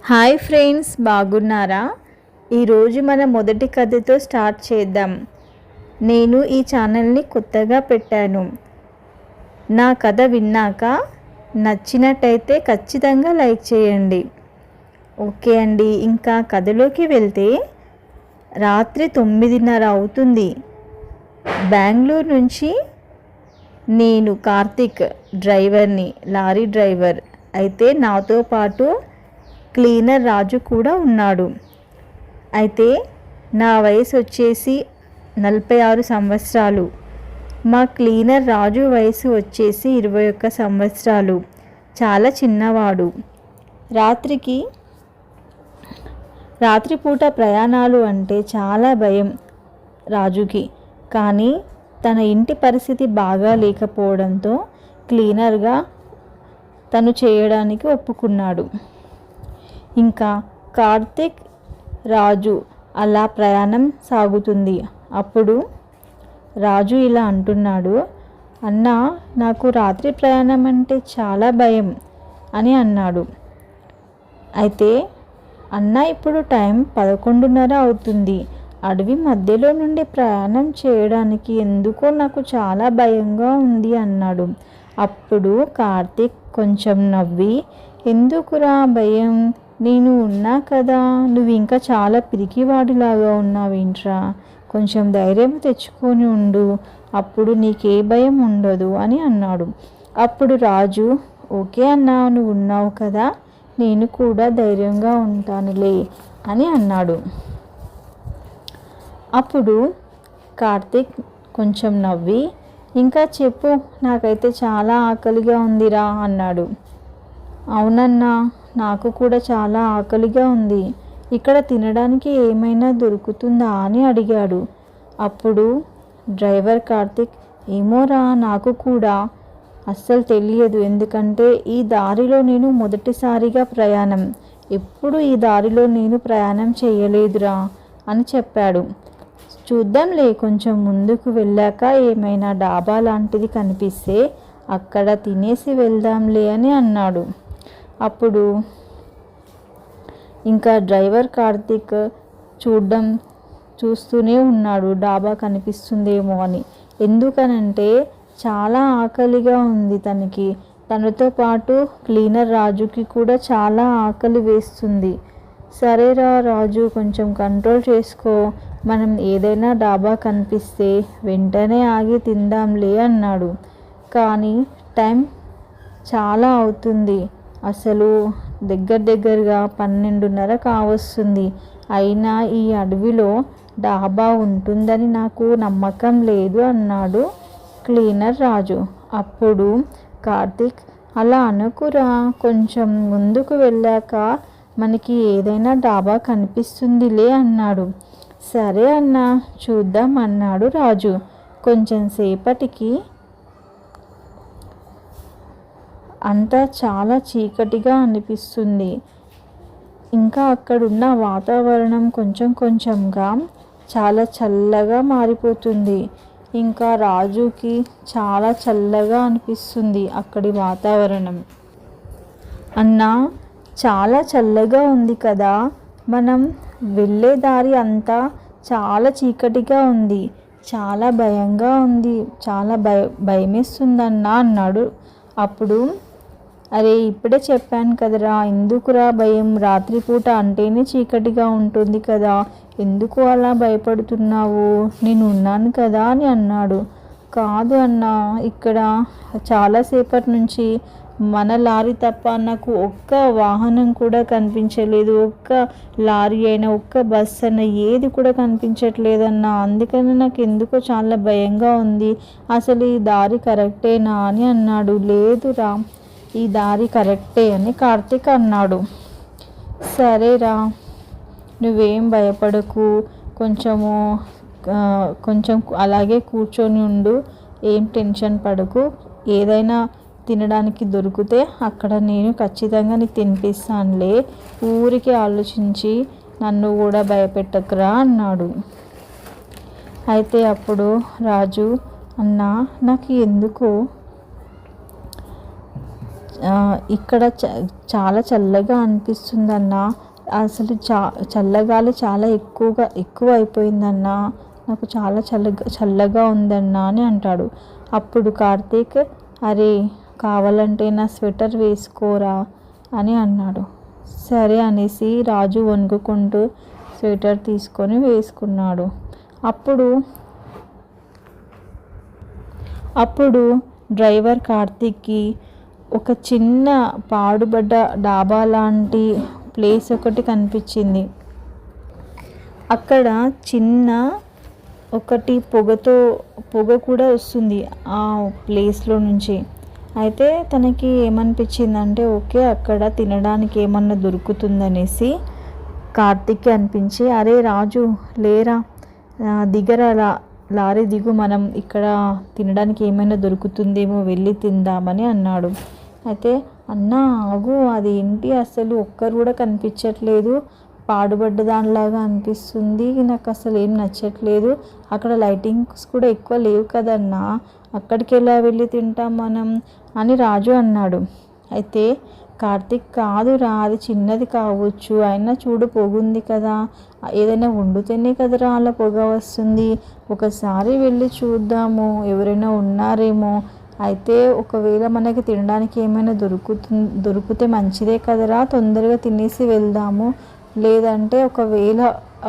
Hi friends, బాగున్నారా? ఈరోజు మన మొదటి కథతో స్టార్ట్ చేద్దాం. నేను ఈ ఛానల్ని కొత్తగా పెట్టాను. నా కథ విన్నాక నచ్చినట్టయితే ఖచ్చితంగా లైక్ చేయండి. ఓకే అండి, ఇంకా కథలోకి వెళ్తే రాత్రి 9:30 అవుతుంది. బెంగళూరు నుంచి నేను కార్తిక్ డ్రైవర్ని, లారీ డ్రైవర్. అయితే నాతో పాటు క్లీనర్ రాజు కూడా ఉన్నాడు. అయితే నా వయసు వచ్చేసి 46 సంవత్సరాలు. మా క్లీనర్ రాజు వయసు వచ్చేసి 21 సంవత్సరాలు. చాలా చిన్నవాడు. రాత్రిపూట ప్రయాణాలు అంటే చాలా భయం రాజుకి. కానీ తన ఇంటి పరిస్థితి బాగా లేకపోవడంతో క్లీనర్గా తను చేయడానికి ఒప్పుకున్నాడు. ఇంకా కార్తిక్ రాజు అలా ప్రయాణం సాగుతుంది. అప్పుడు రాజు ఇలా అంటున్నాడు, అన్నా, నాకు రాత్రి ప్రయాణం అంటే చాలా భయం అని అన్నాడు. అయితే అన్న, ఇప్పుడు టైం 11:30 అవుతుంది. అడవి మధ్యలో నుండి ప్రయాణం చేయడానికి ఎందుకో నాకు చాలా భయంగా ఉంది అన్నాడు. అప్పుడు కార్తిక్ కొంచెం నవ్వి, ఎందుకురా భయం, నేను ఉన్నా కదా, నువ్వు ఇంకా చాలా పిరికివాడిలాగా ఉన్నావేంట్రా, కొంచెం ధైర్యం తెచ్చుకొని ఉండు, అప్పుడు నీకే భయం ఉండదు అని అన్నాడు. అప్పుడు రాజు, ఓకే అన్నా, నువ్వు ఉన్నావు కదా, నేను కూడా ధైర్యంగా ఉంటానులే అని అన్నాడు. అప్పుడు కార్తిక్ కొంచెం నవ్వి, ఇంకా చెప్పు, నాకైతే చాలా ఆకలిగా ఉందిరా అన్నాడు. అవునన్నా, నాకు కూడా చాలా ఆకలిగా ఉంది. ఇక్కడ తినడానికి ఏమైనా దొరుకుతుందా అని అడిగాడు. అప్పుడు డ్రైవర్ కార్తిక్, ఏమోరా, నాకు కూడా అస్సలు తెలియదు. ఎందుకంటే ఈ దారిలో నేను మొదటిసారిగా ప్రయాణం, ఎప్పుడు ఈ దారిలో నేను ప్రయాణం చేయలేదురా అని చెప్పాడు. చూద్దాంలే, కొంచెం ముందుకు వెళ్ళాక ఏమైనా డాబా లాంటిది కనిపిస్తే అక్కడ తినేసి వెళ్దాంలే అని అన్నాడు. అప్పుడు ఇంకా డ్రైవర్ కార్తిక్ చూస్తూనే ఉన్నాడు డాబా కనిపిస్తుందేమో అని. ఎందుకనంటే చాలా ఆకలిగా ఉంది తనకి. తనతో పాటు క్లీనర్ రాజుకి కూడా చాలా ఆకలి వేస్తుంది. సరేరా రాజు, కొంచెం కంట్రోల్ చేసుకో, మనం ఏదైనా డాబా కనిపిస్తే వెంటనే ఆగి తిందాంలే అన్నాడు. కానీ టైం చాలా అవుతుంది. అసలు దగ్గరగా 12:30 కావస్తుంది. అయినా ఈ అడవిలో డాబా ఉంటుందని నాకు నమ్మకం లేదు అన్నాడు క్లీనర్ రాజు. అప్పుడు కార్తిక్, అలా అనుకురా, కొంచెం ముందుకు వెళ్ళాక మనకి ఏదైనా డాబా కనిపిస్తుందిలే అన్నాడు. సరే అన్నా, చూద్దాం అన్నాడు రాజు. కొంచెం సేపటికి అంతా చాలా చీకటిగా అనిపిస్తుంది. ఇంకా అక్కడున్న వాతావరణం కొంచెంగా చాలా చల్లగా మారిపోతుంది. ఇంకా రాజుకి చాలా చల్లగా అనిపిస్తుంది అక్కడి వాతావరణం. అన్నా, చాలా చల్లగా ఉంది కదా, మనం వెళ్ళే దారి అంతా చాలా చీకటిగా ఉంది, చాలా భయంగా ఉంది, చాలా భయమేస్తుందన్నా అన్నాడు. అప్పుడు, అరే ఇప్పుడే చెప్పాను కదరా, ఎందుకురా భయం, రాత్రిపూట అంటేనే చీకటిగా ఉంటుంది కదా, ఎందుకు అలా భయపడుతున్నావు, నేను ఉన్నాను కదా అని అన్నాడు. కాదు అన్నా, ఇక్కడ చాలాసేపటి నుంచి మన లారీ తప్ప నాకు ఒక్క వాహనం కూడా కనిపించలేదు, ఒక్క లారీ అయినా ఒక్క బస్ అయినా ఏది కూడా కనిపించట్లేదన్నా, అందుకని నాకు ఎందుకో చాలా భయంగా ఉంది, అసలు ఈ దారి కరెక్టేనా అని అన్నాడు. లేదురా, ఈ దారి కరెక్టే అని కార్తిక్ అన్నాడు. సరేరా, నువ్వేం భయపడకు, కొంచెం అలాగే కూర్చొని ఉండు, ఏం టెన్షన్ పడకు, ఏదైనా తినడానికి దొరికితే అక్కడ నేను ఖచ్చితంగా నీకు తినిపిస్తానులే, ఊరికి ఆలోచించి నన్ను కూడా భయపెట్టకురా అన్నాడు. అయితే అప్పుడు రాజు, అన్నా, నాకు ఎందుకో ఇక్కడ చాలా చల్లగా అనిపిస్తుందన్నా, అసలు చల్లగాలి చాలా ఎక్కువ అయిపోయిందన్నా, నాకు చాలా చల్లగా ఉందన్నా అని అంటాడు. అప్పుడు కార్తీక్, అరే కావాలంటే నా స్వెటర్ వేసుకోరా అని అన్నాడు. సరే అనేసి రాజు వణుకుకుంటూ స్వెటర్ తీసుకొని వేసుకున్నాడు. అప్పుడు డ్రైవర్ కార్తీక్కి ఒక చిన్న పాడుబడ్డ డాబా లాంటి ప్లేస్ ఒకటి కనిపించింది. అక్కడ చిన్న ఒకటి పొగ కూడా వస్తుంది ఆ ప్లేస్లో నుంచి. అయితే తనకి ఏమనిపించిందంటే, ఓకే అక్కడ తినడానికి ఏమన్నా దొరుకుతుందనేసి కార్తీక్కి అనిపించి, అరే రాజు లేరా, దిగరా, లారీ దిగు, మనం ఇక్కడ తినడానికి ఏమైనా దొరుకుతుందేమో వెళ్ళి తిందామని అన్నాడు. అయితే అన్నా ఆగు, అదేంటి అసలు ఒక్కరు కూడా కనిపించట్లేదు, పాడుబడ్డ దానిలాగా అనిపిస్తుంది, నాకు అసలు ఏం నచ్చట్లేదు, అక్కడ లైటింగ్స్ కూడా ఎక్కువ లేవు కదన్నా, అక్కడికి ఎలా వెళ్ళి తింటాం మనం అని రాజు అన్నాడు. అయితే కార్తీక్, కాదురా అది చిన్నది కావచ్చు, అయినా చూడు పొగుంది కదా, ఏదైనా వండితేనే కదరా అలా పొగ వస్తుంది, ఒకసారి వెళ్ళి చూద్దాము, ఎవరైనా ఉన్నారేమో, అయితే ఒకవేళ మనకి తినడానికి ఏమైనా దొరికితే మంచిదే కదరా, తొందరగా తినేసి వెళ్దాము, లేదంటే ఒకవేళ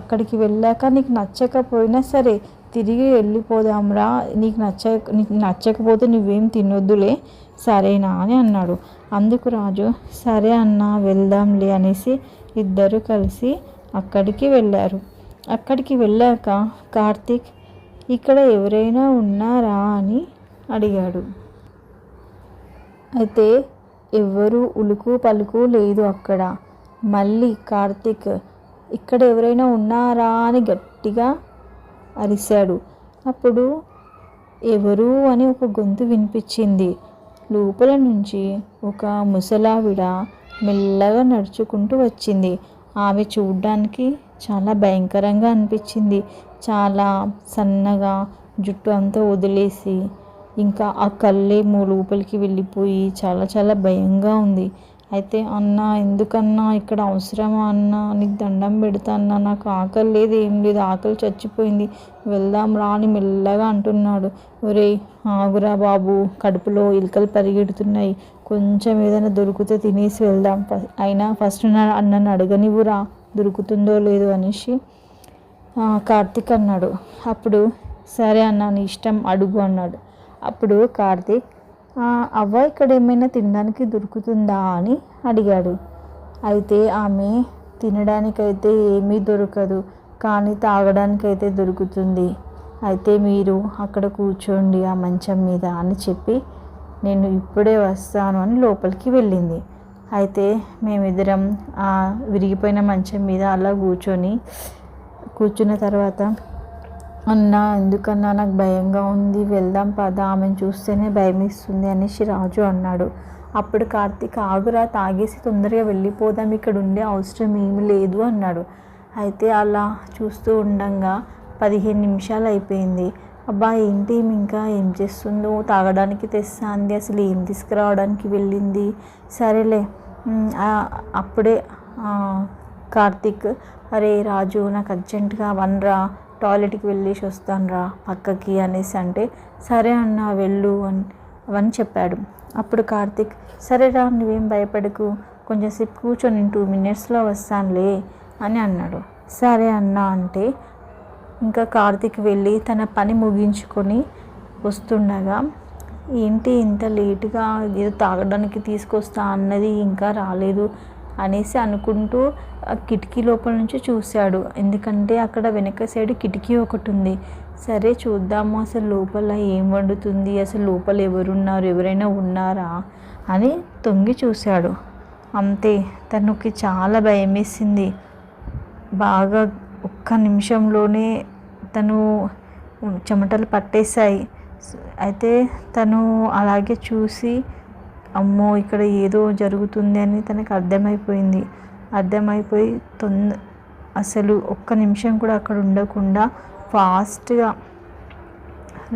అక్కడికి వెళ్ళాక నీకు నచ్చకపోయినా సరే తిరిగి వెళ్ళిపోదాంరా, నీకు నచ్చకపోతే నువ్వేం తినొద్దులే, సరేనా అని అన్నాడు. అందుకు రాజు, సరే అన్న వెళ్దాంలే అనేసి ఇద్దరు కలిసి అక్కడికి వెళ్ళారు. అక్కడికి వెళ్ళాక కార్తీక్, ఇక్కడ ఎవరైనా ఉన్నారా అని అడిగాడు. అయితే ఎవ్వరూ ఉలుకు పలుకు లేదు అక్కడ. మళ్ళీ కార్తీక్, ఇక్కడ ఎవరైనా ఉన్నారా అని గట్టిగా అరిశాడు. అప్పుడు ఎవరు అని ఒక గొంతు వినిపించింది. లోపల నుంచి ఒక ముసలావిడ మెల్లగా నడుచుకుంటూ వచ్చింది. ఆమె చూడ్డానికి చాలా భయంకరంగా అనిపించింది. చాలా సన్నగా, జుట్టు అంతా వదిలేసి, ఇంకా ఆ కళ్ళేమో లోపలికి వెళ్ళిపోయి చాలా భయంగా ఉంది. అయితే అన్న, ఎందుకన్నా ఇక్కడ అవసరమా అన్న, నీకు దండం పెడతా అన్న, నాకు ఆకలి లేదు, ఏం లేదు, ఆకలి చచ్చిపోయింది, వెళ్దాం రా అని మెల్లగా అంటున్నాడు. ఒరే ఆగురా బాబు, కడుపులో ఎలుకలు పరిగెడుతున్నాయి, కొంచెం ఏదైనా దొరికితే తినేసి వెళ్దాం, అయినా ఫస్ట్ అన్నను అడగనివ్వురా దొరుకుతుందో లేదో అనేసి కార్తీక్ అన్నాడు. అప్పుడు సరే అన్న, నీ ఇష్టం, అడుగు అన్నాడు. అప్పుడు కార్తీక్, అవ్వ ఇక్కడ ఏమైనా తినడానికి దొరుకుతుందా అని అడిగాడు. అయితే ఆమె, తినడానికైతే ఏమీ దొరకదు, కానీ తాగడానికైతే దొరుకుతుంది, అయితే మీరు అక్కడ కూర్చోండి ఆ మంచం మీద అని చెప్పి నేను ఇప్పుడే వస్తాను అని లోపలికి వెళ్ళింది. అయితే మేమిద్దరం ఆ విరిగిపోయిన మంచం మీద అలా కూర్చున్న తర్వాత, అన్నా ఎందుకన్నా నాకు భయంగా ఉంది, వెళ్దాం పద, ఆమెను చూస్తేనే భయం ఇస్తుంది అనేసి రాజు అన్నాడు. అప్పుడు కార్తీక్, ఆగురా, తాగేసి తొందరగా వెళ్ళిపోదాం, ఇక్కడ ఉండే అవసరం ఏమి లేదు అన్నాడు. అయితే అలా చూస్తూ ఉండంగా 15 నిమిషాలు అయిపోయింది. అబ్బా ఏంటి ఇంకా ఏం చేస్తుందో, తాగడానికి తెస్తా అంది, అసలు ఏం తీసుకురావడానికి వెళ్ళింది, సరేలే. అప్పుడే కార్తీక్, అరే రాజు నాకు అర్జెంటుగా వనరా, టాయిలెట్కి వెళ్ళేసి వస్తాను రా పక్కకి అనేసి అంటే, సరే అన్న వెళ్ళు అని చెప్పాడు. అప్పుడు కార్తీక్, సరేరా నువ్వేం భయపడకు, కొంచెంసేపు కూర్చొని 2 minutesలో వస్తానులే అని అన్నాడు. సరే అన్న అంటే ఇంకా కార్తీక్ వెళ్ళి తన పని ముగించుకొని వస్తుండగా, ఏంటి ఇంత లేటుగా, ఏదో తాగడానికి తీసుకొస్తా అన్నది ఇంకా రాలేదు అనేసి అనుకుంటూ కిటికీ లోపల నుంచి చూశాడు. ఎందుకంటే అక్కడ వెనక సైడ్ కిటికీ ఒకటి ఉంది. సరే చూద్దాము అసలు లోపల ఏం వండుతుంది, అసలు లోపల ఎవరున్నారు, ఎవరైనా ఉన్నారా అని తొంగి చూశాడు. అంతే, తనకి చాలా భయం వేసింది. బాగా ఒక్క నిమిషంలోనే తను చెమటలు పట్టేశాయి. అయితే తను అలాగే చూసి, అమ్మో ఇక్కడ ఏదో జరుగుతుంది అని తనకు అర్థమైపోయి అసలు ఒక్క నిమిషం కూడా అక్కడ ఉండకుండా ఫాస్ట్గా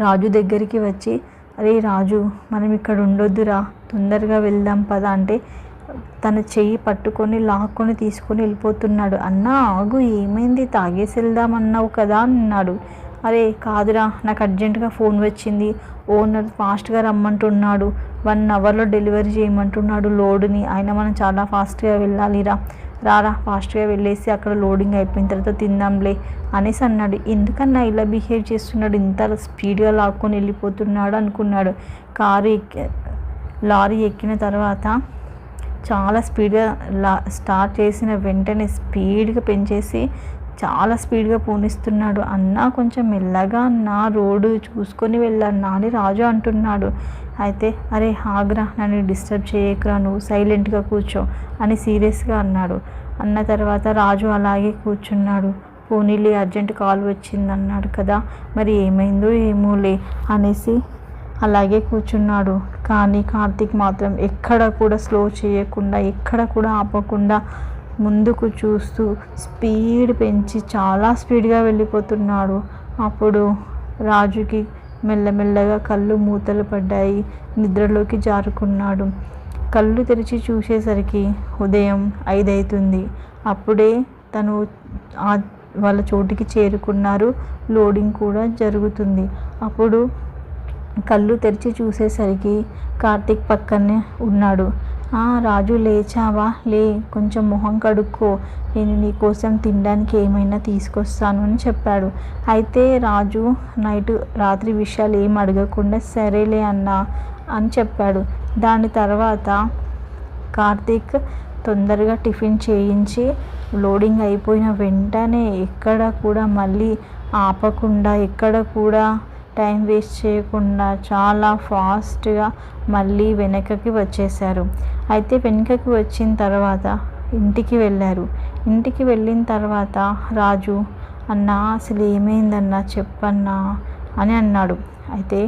రాజు దగ్గరికి వచ్చి, అరే రాజు మనం ఇక్కడ ఉండొద్దురా, తొందరగా వెళ్దాం పదా అంటే తన చెయ్యి పట్టుకొని లాక్కొని తీసుకొని వెళ్ళిపోతున్నాడు. అన్నా ఆగు, ఏమైంది, తాగేసి వెళ్దామన్నావు కదా అన్నాడు. అరే కాదురా, నాకు అర్జెంటుగా ఫోన్ వచ్చింది, ఓనర్ ఫాస్ట్గా రమ్మంటున్నాడు, 1 అవర్లో డెలివరీ చేయమంటున్నాడు లోడుని, అయినా మనం చాలా ఫాస్ట్గా వెళ్ళాలిరా, రారా ఫాస్ట్గా వెళ్ళేసి అక్కడ లోడింగ్ అయిపోయిన తర్వాత తిందాంలే అనేసి అన్నాడు. ఎందుకన్నా ఇలా బిహేవ్ చేస్తున్నాడు, ఇంత స్పీడ్గా లాక్కొని వెళ్ళిపోతున్నాడు అనుకున్నాడు. లారీ ఎక్కిన తర్వాత చాలా స్పీడ్గా స్టార్ట్ చేసిన వెంటనే స్పీడ్గా పెంచేసి చాలా స్పీడ్గా పోనిస్తున్నాడు. అన్నా కొంచెం మెల్లగా అన్నా, రోడ్డు చూసుకొని వెళ్ళన్నా అని రాజు అంటున్నాడు. అయితే అరే ఆగ్రా, నన్ను డిస్టర్బ్ చేయకరా, నువ్వు సైలెంట్గా కూర్చో అని సీరియస్గా అన్నాడు. అన్న తర్వాత రాజు అలాగే కూర్చున్నాడు. పోనీలే, అర్జెంట్ కాల్ వచ్చింది అన్నాడు కదా, మరి ఏమైందో ఏమోలే అనేసి అలాగే కూర్చున్నాడు. కానీ కార్తీక్ మాత్రం ఎక్కడ కూడా స్లో చేయకుండా, ఎక్కడ కూడా ఆపకుండా ముందుకు చూస్తూ స్పీడ్ పెంచి చాలా స్పీడ్గా వెళ్ళిపోతున్నాడు. అప్పుడు రాజుకి మెల్లమెల్లగా కళ్ళు మూతలు పడ్డాయి, నిద్రలోకి జారుకున్నాడు. కళ్ళు తెరిచి చూసేసరికి ఉదయం 5 అవుతుంది. అప్పుడే తను వాళ్ళ చోటికి చేరుకున్నారు, లోడింగ్ కూడా జరుగుతుంది. అప్పుడు కళ్ళు తెరిచి చూసేసరికి కార్తీక్ పక్కనే ఉన్నాడు. రాజు లేచావా, లే కొంచెం మొహం కడుక్కో, నేను నీకోసం తినడానికి ఏమైనా తీసుకొస్తాను అని చెప్పాడు. అయితే రాజు రాత్రి విషయాలు ఏం అడగకుండా సరేలే అన్నా అని చెప్పాడు. దాని తర్వాత కార్తీక్ తొందరగా టిఫిన్ చేయించి లోడింగ్ అయిపోయిన వెంటనే ఎక్కడ కూడా మళ్ళీ ఆపకుండా, ఎక్కడ కూడా టైం వేస్ట్ చేయకుండా చాలా ఫాస్ట్గా మళ్ళీ వెనకకి వచ్చేసారు. అయితే వెనకకి వచ్చిన తర్వాత ఇంటికి వెళ్ళారు. ఇంటికి వెళ్ళిన తర్వాత రాజు, అన్నా అసలు ఏమైందన్నా చెప్పన్నా అని అన్నాడు. అయితే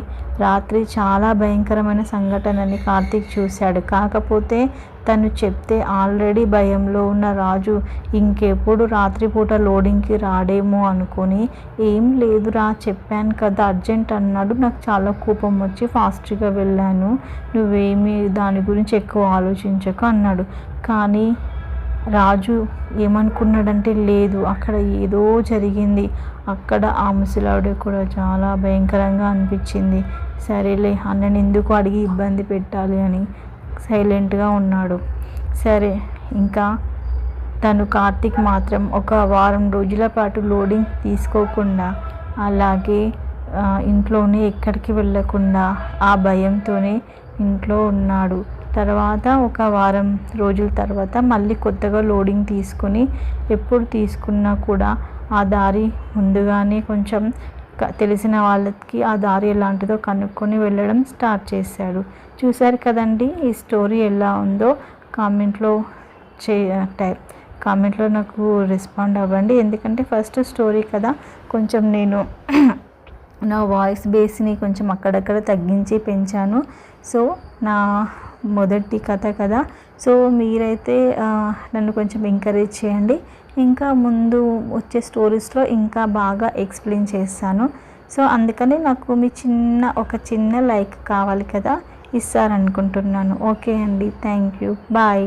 రాత్రి చాలా భయంకరమైన సంఘటనని కార్తీక్ చూశాడు. కాకపోతే తను చెప్తే ఆల్రెడీ భయంలో ఉన్న రాజు ఇంకెప్పుడు రాత్రిపూట లోడింగ్కి రాడేమో అనుకొని, ఏం లేదురా చెప్పాను కదా అర్జెంట్ అన్నాడు, నాకు చాలా కోపం వచ్చి ఫాస్ట్గా వెళ్ళాను, నువ్వేమీ దాని గురించి ఎక్కువ ఆలోచించకు అన్నాడు. కానీ రాజు ఏమనుకున్నాడంటే, లేదు అక్కడ ఏదో జరిగింది, అక్కడ ఆ ముసలావిడ కూడా చాలా భయంకరంగా అనిపించింది, సరేలే అన్నని ఎందుకు అడిగి ఇబ్బంది పెట్టాలి అని సైలెంట్గా ఉన్నాడు. సరే, ఇంకా కార్తీక్ మాత్రం ఒక వారం రోజుల పాటు లోడింగ్ తీసుకోకుండా అలాగే ఇంట్లోనే ఎక్కడికి వెళ్ళకుండా ఆ భయంతోనే ఇంట్లో ఉన్నాడు. తర్వాత ఒక వారం రోజుల తర్వాత మళ్ళీ కొత్తగా లోడింగ్ తీసుకొని, ఎప్పుడు తీసుకున్నా కూడా ఆ దారి ముందుగానే కొంచెం తెలిసిన వాళ్ళకి ఆ దారి ఎలాంటిదో కనుక్కొని వెళ్ళడం స్టార్ట్ చేశాడు. చూశారు కదండి, ఈ స్టోరీ ఎలా ఉందో కామెంట్లో నాకు రెస్పాండ్ అవ్వండి. ఎందుకంటే ఫస్ట్ స్టోరీ కదా, కొంచెం నేను నా వాయిస్ బేస్ని కొంచెం అక్కడక్కడ తగ్గించి పెంచాను. సో నా మొదటి కథ కదా, సో మీరైతే నన్ను కొంచెం ఎంకరేజ్ చేయండి. ఇంకా ముందు వచ్చే స్టోరీస్లో ఇంకా బాగా ఎక్స్ప్లెయిన్ చేస్తాను. సో అందుకని నాకు మీ ఒక చిన్న లైక్ కావాలి కదా, ఇస్తారనుకుంటున్నాను. ఓకే అండి, థ్యాంక్ యూ, బాయ్.